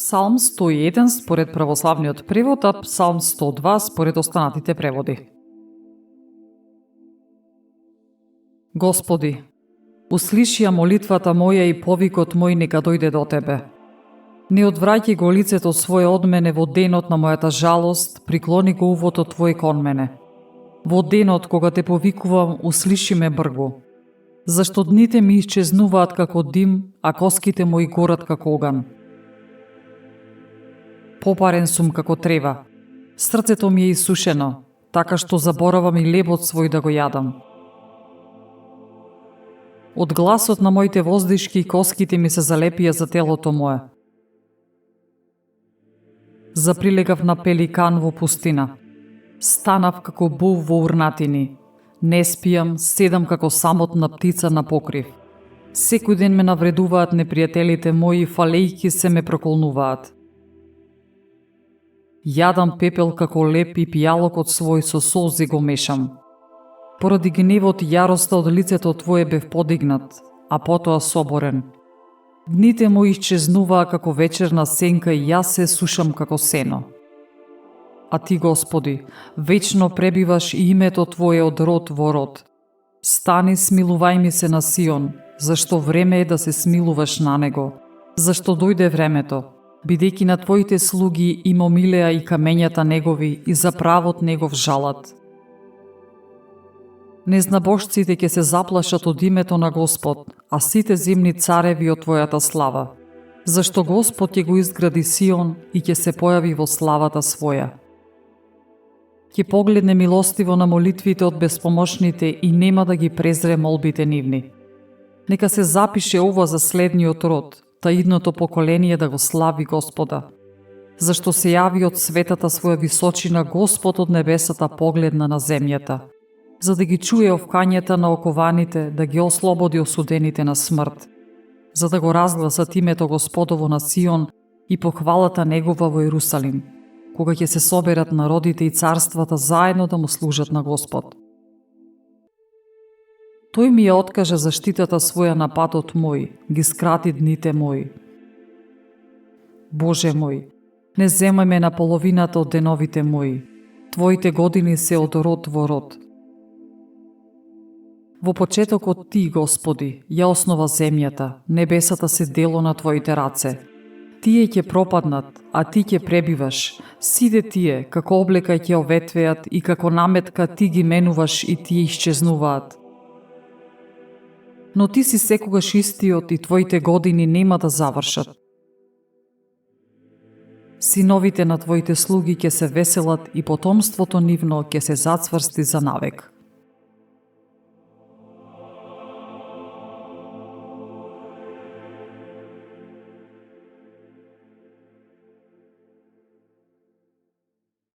Псалм 101 според православниот превод, а Псалм 102 според останатите преводи. Господи, услиши ја молитвата моја и повикот мој нека дојде до Тебе. Не одвраќај го лицето свое од мене во денот на мојата жалост, приклони го увото Твој кон мене. Во денот кога Те повикувам, услиши ме бргу. Зашто дните ми исчезнуваат како дим, а коските мои горат како оган. Попарен сум како трева. Срцето ми е исушено, така што заборавам и лебот свој да го јадам. Од гласот на моите воздишки коските ми се залепија за телото мое. Заприлегав на пеликан во пустина. Станав како був во урнатини. Не спијам, седам како самотна птица на покрив. Секој ден ме навредуваат непријателите мои, фалејки се ме проколнуваат. Јадам пепел како леп и пијалокот свој со солзи го мешам. Поради гневот и јароста од лицето Твое бев подигнат, а потоа соборен. Дните мои исчезнуваа како вечерна сенка и јас се сушам како сено. А Ти, Господи, вечно пребиваш и името Твое од род во род. Стани, смилувај ми се на Сион, зашто време е да се смилуваш на него, зашто дојде времето, бидејќи на Твоите слуги им омилеа и камењата негови и за правот негов жалат. Незнабожците ќе се заплашат од името на Господ, а сите земни цареви од Твојата слава, зашто Господ ќе го изгради Сион и ќе се појави во славата своја. Ќе погледне милостиво на молитвите од безпомошните и нема да ги презре молбите нивни. Нека се запише ова за следниот род, та идното поколение да го слави Господа. Зашто се јави од светата своја височина Господ од небесата погледна на земјата, за да ги чуе овкањата на окованите, да ги ослободи осудените на смрт, за да го разгласат името Господово на Сион и похвалата Негова во Иерусалим, кога ќе се соберат народите и царствата заедно да му служат на Господ. Тој ми ја откаже заштитата своја на патот мој, ги скрати дните мои. Боже мој, не земај ме на половината од деновите мои, Твоите години се од род во род. Во почетокот Ти, Господи, ја основа земјата, небесата се дело на Твоите раце. Тие ќе пропаднат, а Ти ќе пребиваш. Сите тие, како облека ќе оветвеат и како наметка Ти ги менуваш и тие исчезнуваат. Но Ти си секогаш истиот и Твоите години нема да завршат. Синовите на Твоите слуги ќе се веселат и потомството нивно ќе се зацврсти за навек.